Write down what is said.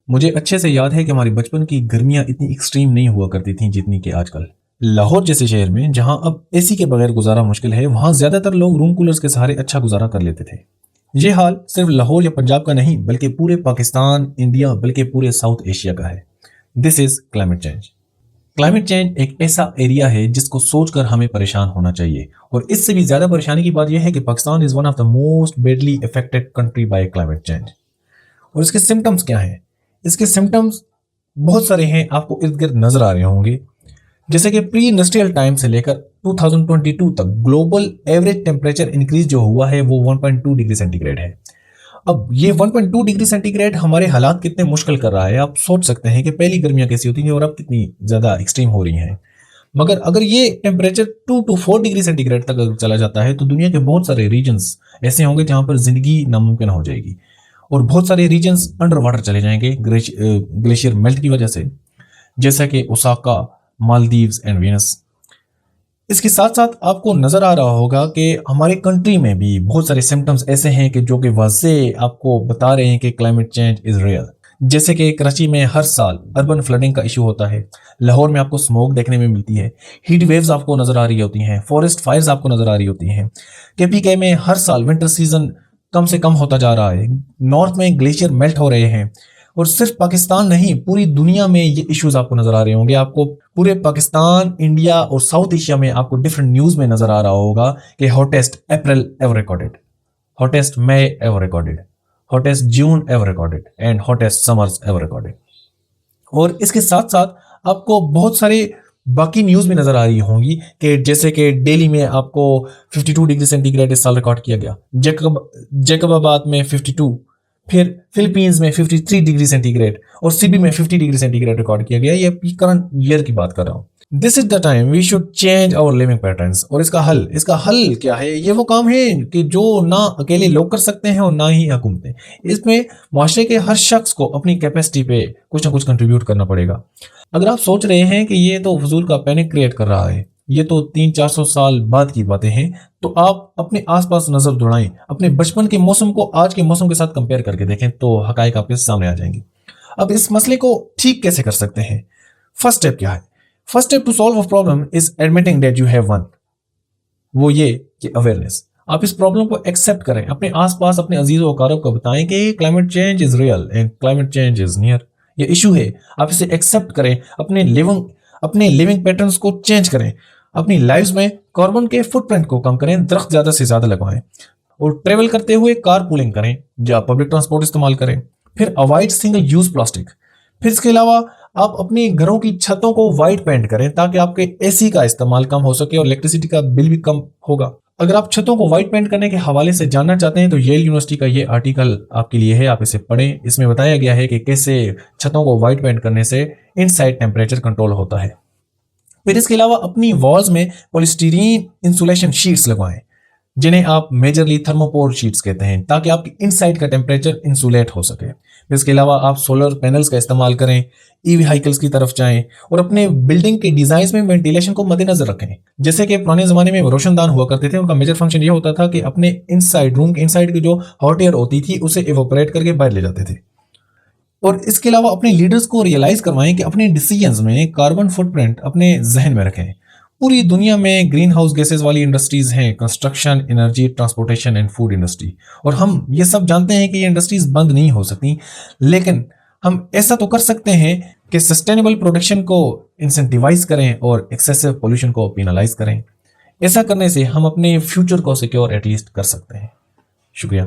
मुझे अच्छे से याद है कि हमारे बचपन की गर्मियां इतनी एक्सट्रीम नहीं हुआ करती थीं जितनी कि आजकल। लाहौर जैसे शहर में जहां अब एसी के बगैर गुजारा मुश्किल है, वहां ज्यादातर लोग रूम कूलर्स के सहारे अच्छा गुजारा कर लेते थे। ये हाल सिर्फ लाहौर या पंजाब का नहीं, बल्कि पूरे पाकिस्तान, इंडिया, बल्कि पूरे साउथ एशिया का है। This is climate change. Climate change एक ऐसा एरिया है जिसको सोचकर हमें परेशान होना चाहिए, और इससे भी ज्यादा परेशानी की बात यह है कि Pakistan is one of the most badly affected country bye climate change. और इसके सिम्टम्स क्या हैं? इसके सिम्टम्स बहुत सारे हैं, आपको इर्द गिर्द नजर आ रहे होंगे। जैसे कि प्री इंडस्ट्रियल टाइम से लेकर 2022 तक ग्लोबल एवरेज टेम्परेचर इंक्रीज जो हुआ है वो 1.2 डिग्री सेंटीग्रेड है। अब ये 1.2 डिग्री सेंटीग्रेड हमारे हालात कितने मुश्किल कर रहा है। आप सोच सकते हैं कि पहली गर्मियां कैसी होती थी और अब कितनी ज्यादा एक्सट्रीम हो रही हैं। मगर अगर ये टेम्परेचर 2 to 4 डिग्री सेंटीग्रेड तक अगर चला जाता है तो दुनिया के बहुत सारे रीजन्स ऐसे होंगे जहां पर जिंदगी नामुमकिन हो जाएगी, और बहुत सारे रीजन्स अंडर वाटर चले जाएंगे ग्लेशियर मेल्ट की वजह से, जैसा कि ओसाका, मालदीव्स एंड वेनस। इसके साथ साथ आपको नजर आ रहा होगा कि हमारे कंट्री में भी बहुत सारे सिम्टम्स ऐसे हैं कि जो कि वाज़ेह आपको बता रहे हैं कि क्लाइमेट चेंज इज रियल। जैसे कि कराची में हर साल अर्बन फ्लडिंग का इशू होता है, लाहौर में आपको स्मोक देखने में मिलती है, हीट वेव्स आपको नजर आ रही होती हैं, फॉरेस्ट फायर्स आपको नजर आ रही होती हैं। केपीके में हर साल विंटर सीजन कम से कम होता जा रहा है, नॉर्थ में ग्लेशियर मेल्ट हो रहे हैं। और सिर्फ पाकिस्तान नहीं, पूरी दुनिया में ये इश्यूज आपको नजर आ रहे होंगे। आपको पूरे पाकिस्तान, इंडिया और साउथ एशिया में आपको डिफरेंट न्यूज में नजर आ रहा होगा कि hottest April ever recorded, hottest May ever recorded, hottest June ever recorded and hottest summers ever recorded. और इसके साथ साथ आपको बहुत सारे बाकी न्यूज भी नजर आ रही होंगी कि जैसे कि दिल्ली में आपको 52 डिग्री सेंटीग्रेड इस साल रिकॉर्ड किया गया, जैकबाबाद में 52, फिर फिलीपींस में 53 डिग्री सेंटीग्रेड और सीबी में 50 डिग्री सेंटीग्रेड रिकॉर्ड किया गया। ये करंट ईयर की बात कर रहा हूँ। This is the time we should change our living patterns. और इसका हल क्या है? ये वो काम है कि जो ना अकेले लोग कर सकते हैं और ना ही हुकूमतें। इसमें माशरे के हर शख्स को अपनी कैपेसिटी पे कुछ ना कुछ कंट्रीब्यूट करना पड़ेगा। अगर आप सोच रहे हैं कि ये तो फजूल का पैनिक क्रिएट कर रहा है, ये तो 300-400 साल बाद की बातें हैं, तो आप अपने आसपास नजर दौड़ाएं, अपने बचपन के मौसम को आज के मौसम के साथ कंपेयर करके देखें तो हकायक आपके सामने आ जाएंगे। अब इस मसले को ठीक कैसे कर सकते हैं? फर्स्ट स्टेप क्या है? First step to solve a problem is admitting that you have one. वो ये कि अवेयरनेस। आप इस प्रॉब्लम को एक्सेप्ट करें, अपने आसपास अपने अजीजों वकारों को बताएं कि climate change is real and climate change is near. ये इशू है, आप इसे एक्सेप्ट करें, अपने लिविंग पैटर्न्स को चेंज करें, अपनी लाइफ्स में कार्बन के फुटप्रिंट को कम करें, दरख्त ज्यादा से ज्यादा लगवाएं, और ट्रेवल करते हुए कार पूलिंग करें या पब्लिक ट्रांसपोर्ट इस्तेमाल करें। फिर अवॉइड सिंगल यूज प्लास्टिक। फिर इसके अलावा आप अपनी घरों की छतों को व्हाइट पेंट करें ताकि आपके एसी का इस्तेमाल कम हो सके और इलेक्ट्रिसिटी का बिल भी कम होगा। अगर आप छतों को व्हाइट पेंट करने के हवाले से जानना चाहते हैं तो येल यूनिवर्सिटी का ये आर्टिकल आपके लिए है, आप इसे पढ़ें। इसमें बताया गया है कि कैसे छतों को व्हाइट पेंट करने से इनसाइड टेम्परेचर कंट्रोल होता है। फिर इसके अलावा अपनी वॉल्स में पॉलिस्टीरीन इंसुलेशन शीट्स लगवाएं, जिन्हें आप मेजरली थर्मोपोर शीट्स कहते हैं, ताकि आपकी इनसाइड का टेम्परेचर इंसुलेट हो सके। इसके अलावा आप सोलर पैनल्स का इस्तेमाल करें, ई व्हीकल्स की तरफ जाएं और अपने बिल्डिंग के डिजाइन में वेंटिलेशन को मद्देनजर रखें। जैसे कि पुराने जमाने में रोशनदान हुआ करते थे, उनका मेजर फंक्शन ये होता था कि अपने इनसाइड रूम के इनसाइड की जो हॉट एयर होती थी उसे इवोपरेट करके बाहर ले जाते थे। और इसके अलावा अपने लीडर्स को रियलाइज करवाएं कि अपने डिसीजंस में कार्बन फुटप्रिंट अपने जहन में रखें। पूरी दुनिया में ग्रीन हाउस गैसेज वाली इंडस्ट्रीज हैं, construction, energy, transportation and food industry, और हम ये सब जानते हैं कि ये इंडस्ट्रीज बंद नहीं हो सकती, लेकिन हम ऐसा तो कर सकते हैं कि सस्टेनेबल प्रोडक्शन को इंसेंटिवाइज करें और एक्सेसिव पोल्यूशन को पेनलाइज करें। ऐसा करने से हम अपने फ्यूचर को सिक्योर एटलीस्ट कर सकते हैं। शुक्रिया।